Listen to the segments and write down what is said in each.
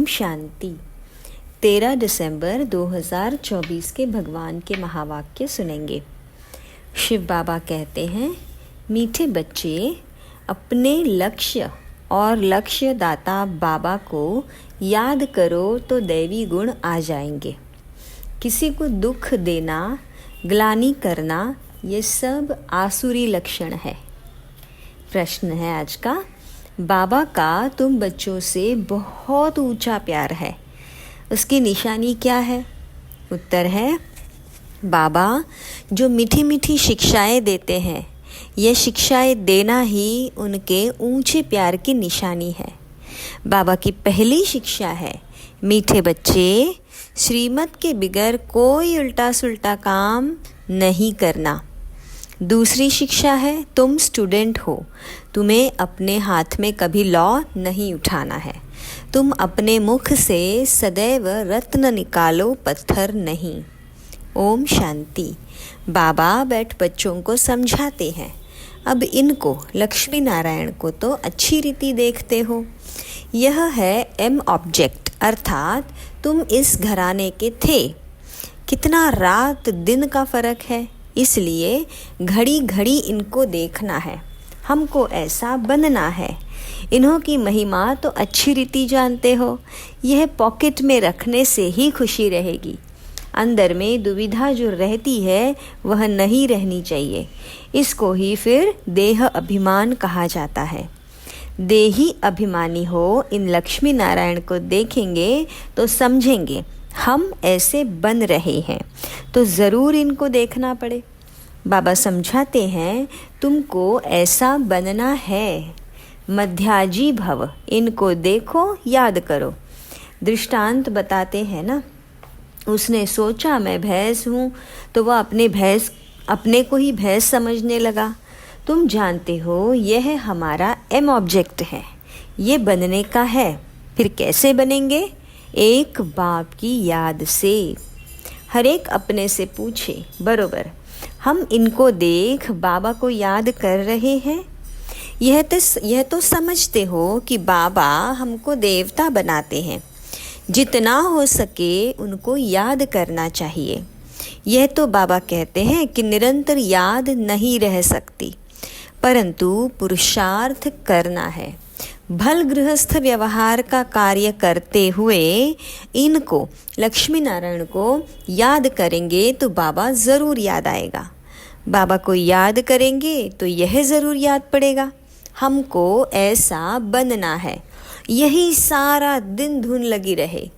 शांति। 13 दिसंबर 2024 के भगवान के महावाक्य सुनेंगे। शिव बाबा कहते हैं, मीठे बच्चे, अपने लक्ष्य और लक्ष्य दाता बाबा को याद करो तो दैवी गुण आ जाएंगे। किसी को दुख देना, ग्लानि करना, ये सब आसुरी लक्षण है। प्रश्न है आज का, बाबा का तुम बच्चों से बहुत ऊंचा प्यार है, उसकी निशानी क्या है? उत्तर है, बाबा जो मीठी मीठी शिक्षाएं देते हैं, ये शिक्षाएं देना ही उनके ऊंचे प्यार की निशानी है। बाबा की पहली शिक्षा है, मीठे बच्चे, श्रीमत के बिगर कोई उल्टा सुल्टा काम नहीं करना। दूसरी शिक्षा है, तुम स्टूडेंट हो, तुम्हें अपने हाथ में कभी लॉ नहीं उठाना है। तुम अपने मुख से सदैव रत्न निकालो, पत्थर नहीं। ओम शांति। बाबा बैठ बच्चों को समझाते हैं। अब इनको, लक्ष्मी नारायण को तो अच्छी रीति देखते हो। यह है एम ऑब्जेक्ट, अर्थात तुम इस घराने के थे। कितना रात दिन का फर्क है, इसलिए घड़ी घड़ी इनको देखना है। हमको ऐसा बनना है। इन्हों की महिमा तो अच्छी रीति जानते हो। यह पॉकेट में रखने से ही खुशी रहेगी। अंदर में दुविधा जो रहती है वह नहीं रहनी चाहिए। इसको ही फिर देह अभिमान कहा जाता है। देही अभिमानी हो इन लक्ष्मी नारायण को देखेंगे तो समझेंगे हम ऐसे बन रहे हैं, तो ज़रूर इनको देखना पड़े। बाबा समझाते हैं, तुमको ऐसा बनना है। मध्याजी भव, इनको देखो, याद करो। दृष्टांत बताते हैं ना, उसने सोचा मैं भैंस हूँ, तो वह अपने को ही भैंस समझने लगा। तुम जानते हो यह हमारा एम ऑब्जेक्ट है, ये बनने का है। फिर कैसे बनेंगे? एक बाप की याद से। हर एक अपने से पूछे, बरोबर हम इनको देख बाबा को याद कर रहे हैं? यह तो समझते हो कि बाबा हमको देवता बनाते हैं। जितना हो सके उनको याद करना चाहिए। यह तो बाबा कहते हैं कि निरंतर याद नहीं रह सकती, परंतु पुरुषार्थ करना है। भल गृहस्थ व्यवहार का कार्य करते हुए इनको, लक्ष्मी नारायण को याद करेंगे तो बाबा ज़रूर याद आएगा। बाबा को याद करेंगे तो यह ज़रूर याद पड़ेगा। हमको ऐसा बनना है। यही सारा दिन धुन लगी रहे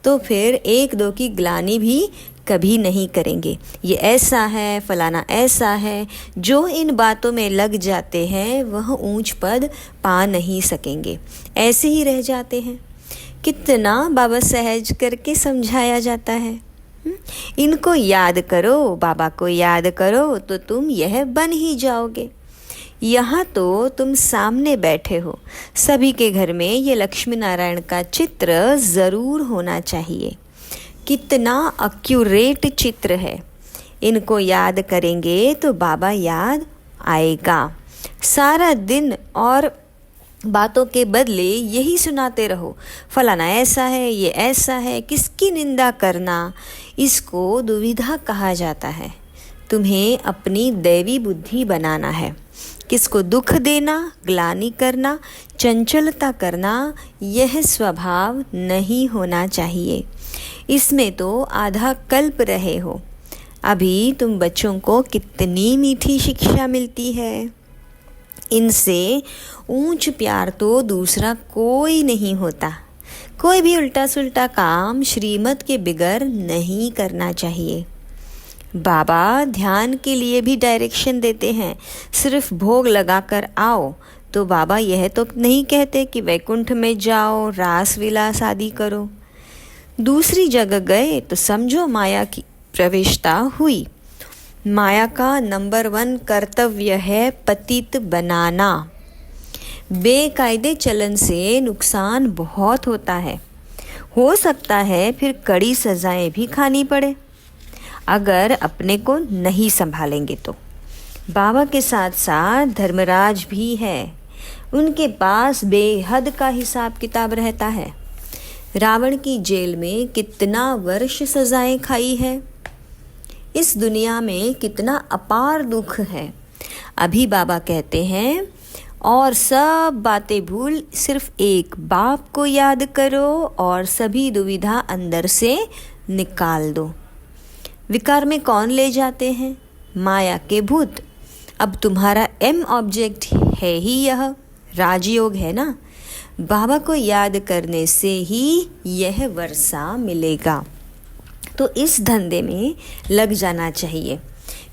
तो फिर एक दो की ग्लानि भी कभी नहीं करेंगे। ये ऐसा है, फलाना ऐसा है। जो इन बातों में लग जाते हैं वह ऊंच पद पा नहीं सकेंगे, ऐसे ही रह जाते हैं। कितना बाबा सहज करके समझाया जाता है। इनको याद करो, बाबा को याद करो तो तुम यह बन ही जाओगे। यहाँ तो तुम सामने बैठे हो, सभी के घर में ये लक्ष्मी नारायण का चित्र ज़रूर होना चाहिए। कितना एक्यूरेट चित्र है। इनको याद करेंगे तो बाबा याद आएगा। सारा दिन और बातों के बदले यही सुनाते रहो, फलाना ऐसा है, ये ऐसा है, किसकी निंदा करना, इसको दुविधा कहा जाता है। तुम्हें अपनी दैवी बुद्धि बनाना है। किसको दुख देना, ग्लानि करना, चंचलता करना, यह स्वभाव नहीं होना चाहिए। इसमें तो आधा कल्प रहे हो। अभी तुम बच्चों को कितनी मीठी शिक्षा मिलती है। इनसे ऊंच प्यार तो दूसरा कोई नहीं होता। कोई भी उल्टा सुल्टा काम श्रीमत के बिगर नहीं करना चाहिए। बाबा ध्यान के लिए भी डायरेक्शन देते हैं। सिर्फ भोग लगाकर आओ, तो बाबा यह तो नहीं कहते कि वैकुंठ में जाओ, रास विलास आदि करो। दूसरी जगह गए तो समझो माया की प्रवेशता हुई। माया का नंबर 1 कर्तव्य है पतित बनाना। बेकायदे चलन से नुकसान बहुत होता है। हो सकता है फिर कड़ी सजाएं भी खानी पड़े अगर अपने को नहीं संभालेंगे तो। बाबा के साथ साथ धर्मराज भी है। उनके पास बेहद का हिसाब किताब रहता है। रावण की जेल में कितना वर्ष सजाएं खाई है। इस दुनिया में कितना अपार दुख है। अभी बाबा कहते हैं और सब बातें भूल सिर्फ एक बाप को याद करो और सभी दुविधा अंदर से निकाल दो। विकार में कौन ले जाते हैं? माया के भूत। अब तुम्हारा एम ऑब्जेक्ट है ही यह राजयोग है ना। बाबा को याद करने से ही यह वर्षा मिलेगा। तो इस धंधे में लग जाना चाहिए।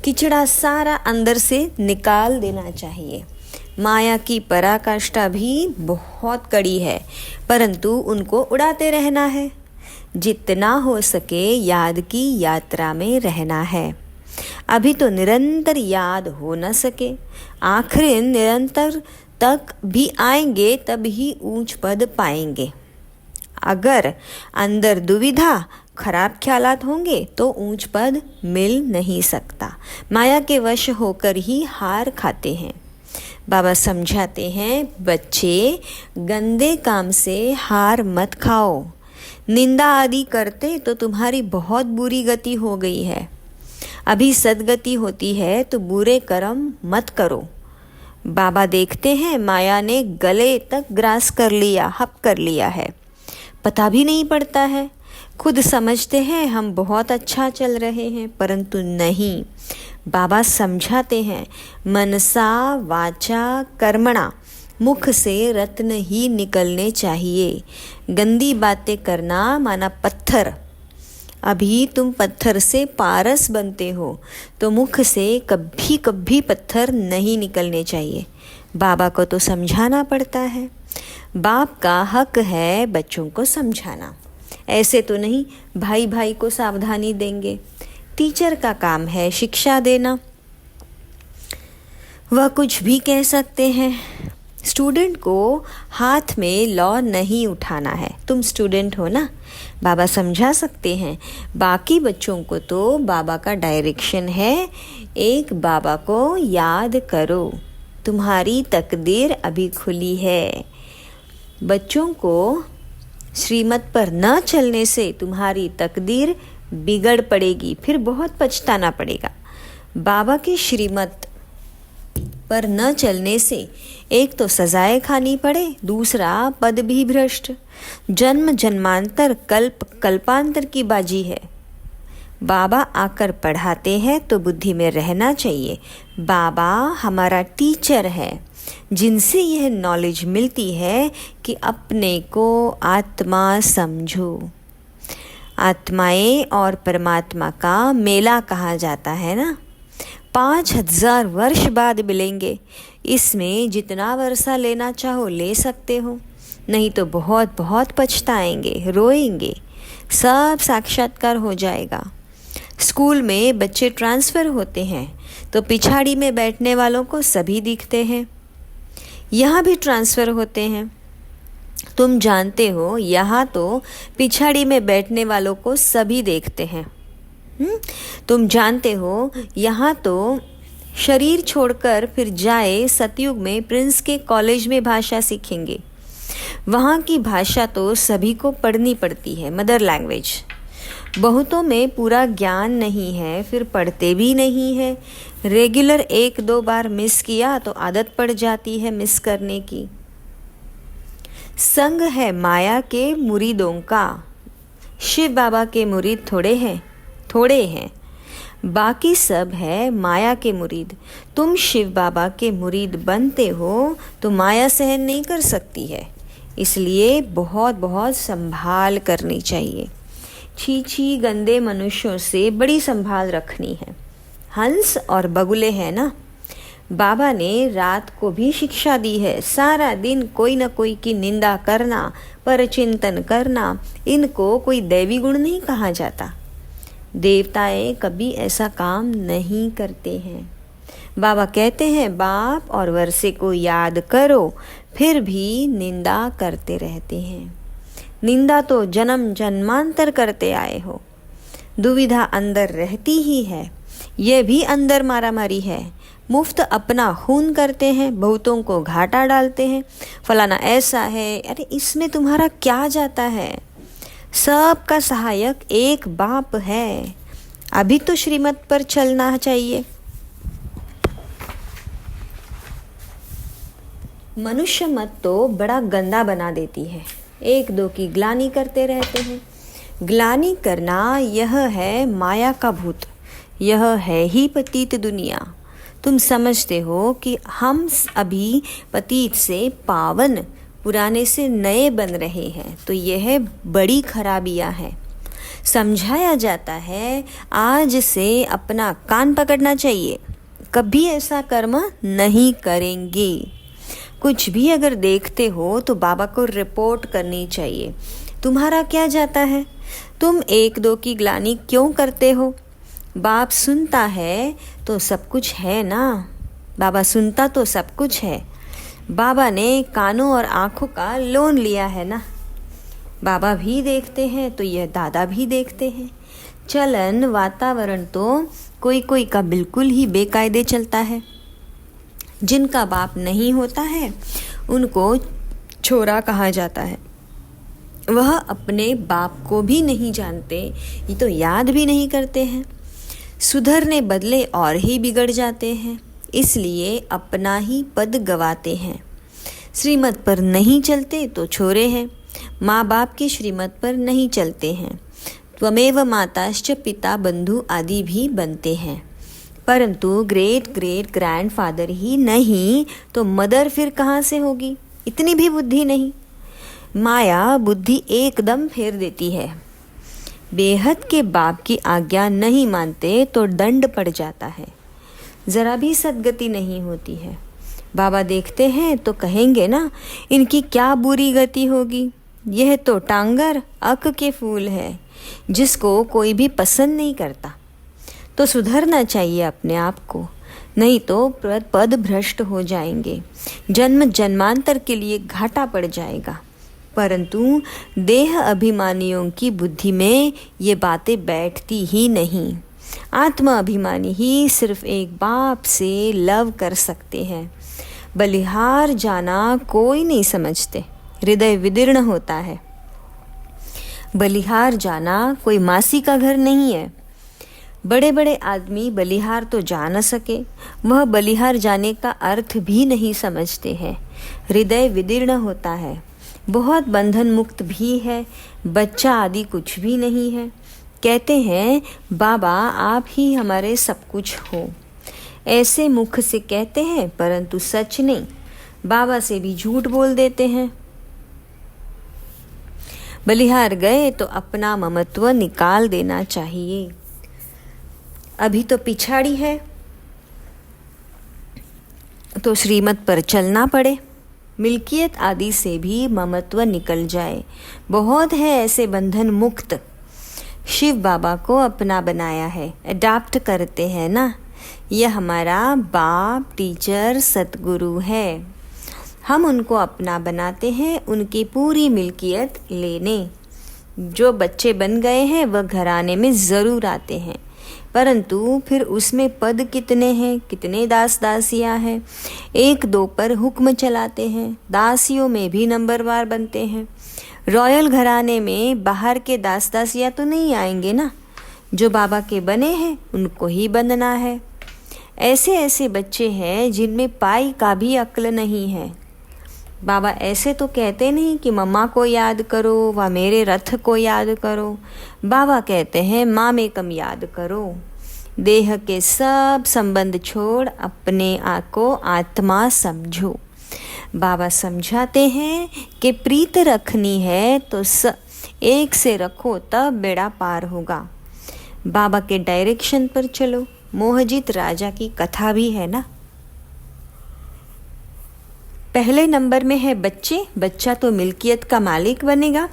किचड़ा सारा अंदर से निकाल देना चाहिए। माया की पराकाष्ठा भी बहुत कड़ी है, परंतु उनको उड़ाते रहना है। जितना हो सके याद की यात्रा में रहना है। अभी तो निरंतर याद हो न सके, आखिर निरंतर तक भी आएंगे तब ही ऊंच पद पाएंगे। अगर अंदर दुविधा खराब ख्यालात होंगे तो ऊंच पद मिल नहीं सकता। माया के वश होकर ही हार खाते हैं। बाबा समझाते हैं, बच्चे गंदे काम से हार मत खाओ। निंदा आदि करते तो तुम्हारी बहुत बुरी गति हो गई है। अभी सद्गति होती है तो बुरे कर्म मत करो। बाबा देखते हैं माया ने गले तक ग्रास कर लिया, हप कर लिया है, पता भी नहीं पड़ता है। खुद समझते हैं हम बहुत अच्छा चल रहे हैं, परंतु नहीं। बाबा समझाते हैं, मनसा वाचा कर्मणा, मुख से रत्न ही निकलने चाहिए। गंदी बातें करना माना पत्थर। अभी तुम पत्थर से पारस बनते हो तो मुख से कभी कभी पत्थर नहीं निकलने चाहिए। बाबा को तो समझाना पड़ता है। बाप का हक है बच्चों को समझाना। ऐसे तो नहीं भाई भाई को सावधानी देंगे। टीचर का काम है शिक्षा देना। वह कुछ भी कह सकते हैं। स्टूडेंट को हाथ में लॉ नहीं उठाना है। तुम स्टूडेंट हो ना, बाबा समझा सकते हैं। बाकी बच्चों को तो बाबा का डायरेक्शन है। एक बाबा को याद करो, तुम्हारी तकदीर अभी खुली है। बच्चों को श्रीमत पर न चलने से तुम्हारी तकदीर बिगड़ पड़ेगी, फिर बहुत पछताना पड़ेगा। बाबा की श्रीमत पर न चलने से एक तो सजाएं खानी पड़े, दूसरा पद भी भ्रष्ट। जन्म जन्मांतर कल्प कल्पांतर की बाजी है। बाबा आकर पढ़ाते हैं तो बुद्धि में रहना चाहिए। बाबा हमारा टीचर है, जिनसे यह नॉलेज मिलती है कि अपने को आत्मा समझो। आत्माएं और परमात्मा का मेला कहा जाता है ना। 5000 वर्ष बाद मिलेंगे। इसमें जितना वर्षा लेना चाहो ले सकते हो, नहीं तो बहुत बहुत पछताएंगे, रोएंगे। सब साक्षात्कार हो जाएगा। स्कूल में बच्चे ट्रांसफ़र होते हैं तो पिछाड़ी में बैठने वालों को सभी दिखते हैं। यहाँ भी ट्रांसफ़र होते हैं। तुम जानते हो यहाँ तो पिछाड़ी में बैठने वालों को सभी देखते हैं। तुम जानते हो यहाँ तो शरीर छोड़कर फिर जाए सतयुग में प्रिंस के कॉलेज में भाषा सीखेंगे। वहाँ की भाषा तो सभी को पढ़नी पड़ती है, मदर लैंग्वेज। बहुतों में पूरा ज्ञान नहीं है, फिर पढ़ते भी नहीं है। रेगुलर 1-2 बार मिस किया तो आदत पड़ जाती है मिस करने की। संग है माया के मुरीदों का। शिव बाबा के मुरीद थोड़े हैं, बाकी सब है माया के मुरीद। तुम शिव बाबा के मुरीद बनते हो तो माया सहन नहीं कर सकती है, इसलिए बहुत बहुत संभाल करनी चाहिए। छी गंदे मनुष्यों से बड़ी संभाल रखनी है। हंस और बगुले हैं ना। बाबा ने रात को भी शिक्षा दी है। सारा दिन कोई न कोई की निंदा करना, परचिंतन करना, इनको कोई दैवी गुण नहीं कहा जाता। देवताएं कभी ऐसा काम नहीं करते हैं। बाबा कहते हैं बाप और वर्षे को याद करो, फिर भी निंदा करते रहते हैं। निंदा तो जन्म जन्मांतर करते आए हो। दुविधा अंदर रहती ही है। यह भी अंदर मारामारी है। मुफ्त अपना खून करते हैं, बहुतों को घाटा डालते हैं। फलाना ऐसा है, अरे इसमें तुम्हारा क्या जाता है। सबका सहायक एक बाप है। अभी तो श्रीमत पर चलना चाहिए। मनुष्य मत तो बड़ा गंदा बना देती है, एक दो की ग्लानि करते रहते हैं। ग्लानि करना यह है माया का भूत, यह है ही पतित दुनिया। तुम समझते हो कि हम अभी पतित से पावन, पुराने से नए बन रहे हैं, तो यह बड़ी खराबियां है। समझाया जाता है आज से अपना कान पकड़ना चाहिए, कभी ऐसा कर्म नहीं करेंगे। कुछ भी अगर देखते हो तो बाबा को रिपोर्ट करनी चाहिए। तुम्हारा क्या जाता है? तुम एक दो की ग्लानि क्यों करते हो? बाप सुनता है तो सब कुछ है ना। बाबा सुनता तो सब कुछ है। बाबा ने कानों और आँखों का लोन लिया है ना। बाबा भी देखते हैं तो यह दादा भी देखते हैं। चलन वातावरण तो कोई कोई का बिल्कुल ही बेकायदे चलता है। जिनका बाप नहीं होता है उनको छोरा कहा जाता है। वह अपने बाप को भी नहीं जानते, ये तो याद भी नहीं करते हैं। सुधरने बदले और ही बिगड़ जाते हैं, इसलिए अपना ही पद गवाते हैं। श्रीमत पर नहीं चलते तो छोरे हैं, माँ बाप की श्रीमत पर नहीं चलते हैं। त्वमेव माताश्च पिता बंधु आदि भी बनते हैं, परंतु ग्रेट ग्रेट ग्रैंडफादर ही नहीं तो मदर फिर कहाँ से होगी? इतनी भी बुद्धि नहीं। माया बुद्धि एकदम फेर देती है। बेहद के बाप की आज्ञा नहीं मानते तो दंड पड़ जाता है, जरा भी सद्गति नहीं होती है। बाबा देखते हैं तो कहेंगे ना, इनकी क्या बुरी गति होगी, यह तो टांगर अक के फूल है, जिसको कोई भी पसंद नहीं करता। तो सुधरना चाहिए अपने आप को, नहीं तो पद भ्रष्ट हो जाएंगे, जन्म जन्मांतर के लिए घाटा पड़ जाएगा। परंतु देह अभिमानियों की बुद्धि में ये बातें बैठती ही नहीं। आत्मा अभिमानी ही सिर्फ एक बाप से लव कर सकते हैं। बलिहार जाना कोई नहीं समझते, हृदय विदीर्ण होता है। बलिहार जाना कोई मासी का घर नहीं है। बड़े बड़े आदमी बलिहार तो जा न सके, वह बलिहार जाने का अर्थ भी नहीं समझते हैं। हृदय विदीर्ण होता है, बहुत बंधन मुक्त भी है, बच्चा आदि कुछ भी नहीं है। कहते हैं बाबा आप ही हमारे सब कुछ हो, ऐसे मुख से कहते हैं परंतु सच नहीं। बाबा से भी झूठ बोल देते हैं। बलिहार गए तो अपना ममत्व निकाल देना चाहिए। अभी तो पिछाड़ी है तो श्रीमत पर चलना पड़े, मिल्कियत आदि से भी ममत्व निकल जाए। बहुत है ऐसे बंधन मुक्त। शिव बाबा को अपना बनाया है, अडॉप्ट करते हैं ना। यह हमारा बाप, टीचर, सतगुरु है। हम उनको अपना बनाते हैं, उनकी पूरी मिल्कियत लेने। जो बच्चे बन गए हैं वह घराने में ज़रूर आते हैं, परंतु फिर उसमें पद कितने हैं, कितने दास दासियां हैं। एक दो पर हुक्म चलाते हैं, दासियों में भी नंबरवार बनते हैं। रॉयल घराने में बाहर के दास दासियां तो नहीं आएंगे ना, जो बाबा के बने हैं उनको ही बनना है। ऐसे ऐसे बच्चे हैं जिनमें पाई का भी अक्ल नहीं है। बाबा ऐसे तो कहते नहीं कि मम्मा को याद करो व मेरे रथ को याद करो। बाबा कहते हैं माँ में कम याद करो। देह के सब संबंध छोड़ अपने आप को आत्मा समझो। बाबा समझाते हैं कि प्रीत रखनी है तो एक से रखो तब बेड़ा पार होगा। बाबा के डायरेक्शन पर चलो। मोहजित राजा की कथा भी है ना। पहले नंबर में है बच्चे। बच्चा तो मिल्कियत का मालिक बनेगा,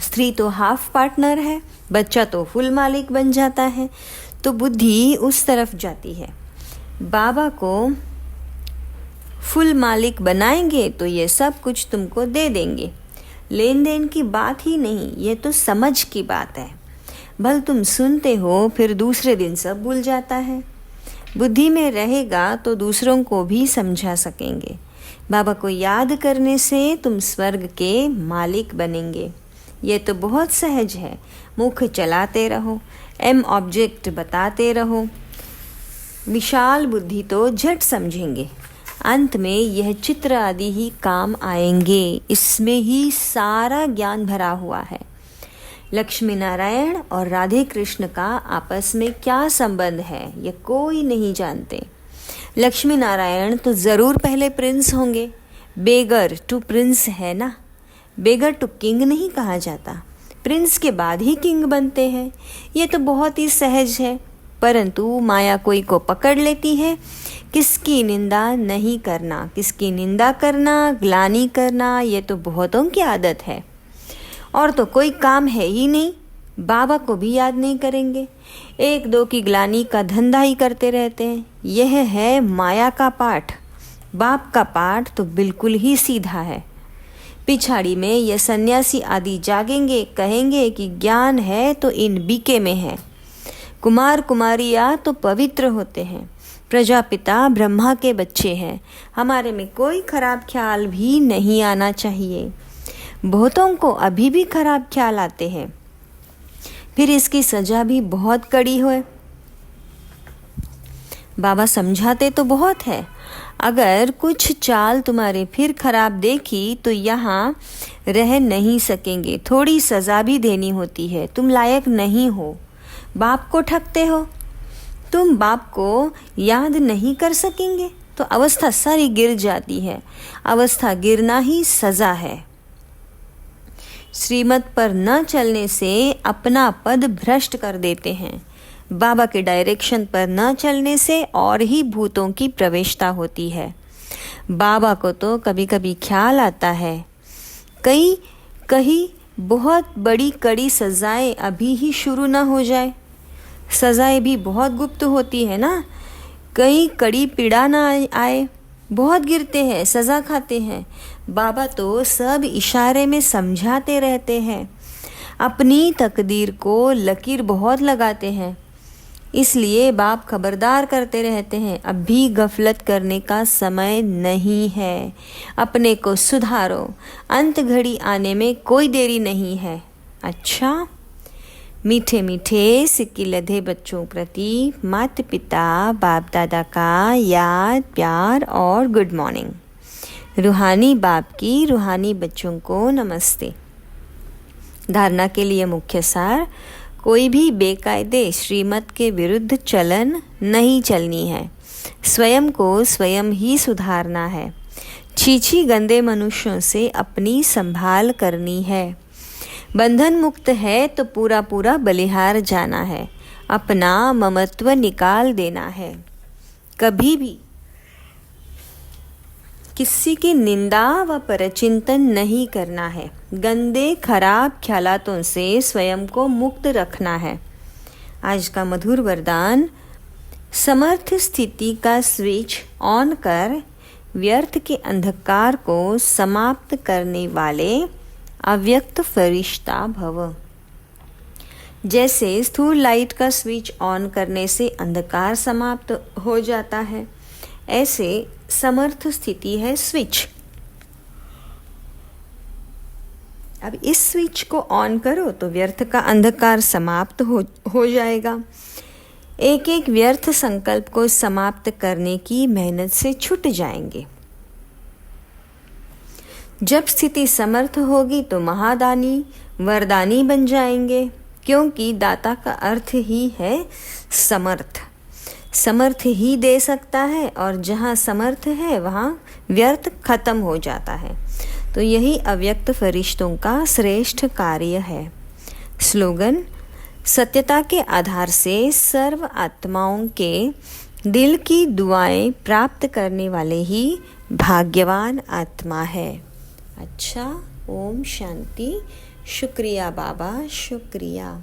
स्त्री तो हाफ पार्टनर है, बच्चा तो फुल मालिक बन जाता है। तो बुद्धि उस तरफ जाती है। बाबा को फुल मालिक बनाएंगे तो ये सब कुछ तुमको दे देंगे। लेन देन की बात ही नहीं, ये तो समझ की बात है। भल तुम सुनते हो फिर दूसरे दिन सब भूल जाता है। बुद्धि में रहेगा तो दूसरों को भी समझा सकेंगे। बाबा को याद करने से तुम स्वर्ग के मालिक बनेंगे। ये तो बहुत सहज है। मुख चलाते रहो, एम ऑब्जेक्ट बताते रहो। विशाल बुद्धि तो झट समझेंगे। अंत में यह चित्र आदि ही काम आएंगे। इसमें ही सारा ज्ञान भरा हुआ है। लक्ष्मी नारायण और राधे कृष्ण का आपस में क्या संबंध है, ये कोई नहीं जानते। लक्ष्मी नारायण तो ज़रूर पहले प्रिंस होंगे। बेगर टू प्रिंस है ना, बेगर टू किंग नहीं कहा जाता। प्रिंस के बाद ही किंग बनते हैं। ये तो बहुत ही सहज है, परंतु माया कोई को पकड़ लेती है। किसकी निंदा नहीं करना, किसकी निंदा करना, ग्लानि करना, ये तो बहुतों की आदत है। और तो कोई काम है ही नहीं। बाबा को भी याद नहीं करेंगे, एक दो की ग्लानि का धंधा ही करते रहते हैं। यह है माया का पाठ। बाप का पाठ तो बिल्कुल ही सीधा है। पिछाड़ी में ये सन्यासी आदि जागेंगे, कहेंगे कि ज्ञान है तो इन बीके में है। कुमार कुमारियाँ तो पवित्र होते हैं। प्रजापिता ब्रह्मा के बच्चे हैं। हमारे में कोई खराब ख्याल भी नहीं आना चाहिए। बहुतों को अभी भी खराब ख्याल आते हैं, फिर इसकी सजा भी बहुत कड़ी है। बाबा समझाते तो बहुत है। अगर कुछ चाल तुम्हारे फिर खराब देखी तो यहाँ रह नहीं सकेंगे। थोड़ी सजा भी देनी होती है। तुम लायक नहीं हो, बाप को ठगते हो, तुम बाप को याद नहीं कर सकेंगे तो अवस्था सारी गिर जाती है। अवस्था गिरना ही सजा है। श्रीमत पर न चलने से अपना पद भ्रष्ट कर देते हैं। बाबा के डायरेक्शन पर न चलने से और ही भूतों की प्रवेशता होती है। बाबा को तो कभी कभी ख्याल आता है कहीं बहुत बड़ी कड़ी सजाएं अभी ही शुरू न हो जाए। सजाएं भी बहुत गुप्त होती है ना, कहीं कड़ी पीड़ा ना आए। बहुत गिरते हैं, सजा खाते हैं। बाबा तो सब इशारे में समझाते रहते हैं। अपनी तकदीर को लकीर बहुत लगाते हैं। इसलिए बाप खबरदार करते रहते हैं, अब भी गफलत करने का समय नहीं है। अपने को सुधारो, अंत घड़ी आने में कोई देरी नहीं है। अच्छा, मीठे मीठे सिक्की लधे बच्चों प्रति माता पिता बाप दादा का याद, प्यार और गुड मॉर्निंग। रूहानी बाप की रूहानी बच्चों को नमस्ते। धारणा के लिए मुख्य सार, कोई भी बेकायदे श्रीमत के विरुद्ध चलन नहीं चलनी है। स्वयं को स्वयं ही सुधारना है। छीछी गंदे मनुष्यों से अपनी संभाल करनी है। बंधन मुक्त है तो पूरा पूरा बलिहार जाना है। अपना ममत्व निकाल देना है। कभी भी किसी की निंदा व परचिंतन नहीं करना है। गंदे खराब ख्यालातों से स्वयं को मुक्त रखना है। आज का मधुर वरदान, समर्थ स्थिति का स्विच ऑन कर व्यर्थ के अंधकार को समाप्त करने वाले अव्यक्त फरिश्ता भव। जैसे स्थूल लाइट का स्विच ऑन करने से अंधकार समाप्त हो जाता है, ऐसे समर्थ स्थिति है स्विच। अब इस स्विच को ऑन करो तो व्यर्थ का अंधकार समाप्त हो जाएगा। एक एक व्यर्थ संकल्प को समाप्त करने की मेहनत से छूट जाएंगे। जब स्थिति समर्थ होगी तो महादानी वरदानी बन जाएंगे, क्योंकि दाता का अर्थ ही है समर्थ। समर्थ ही दे सकता है, और जहाँ समर्थ है वहाँ व्यर्थ खत्म हो जाता है। तो यही अव्यक्त फरिश्तों का श्रेष्ठ कार्य है। स्लोगन, सत्यता के आधार से सर्व आत्माओं के दिल की दुआएं प्राप्त करने वाले ही भाग्यवान आत्मा है। अच्छा, ओम शांति। शुक्रिया बाबा, शुक्रिया।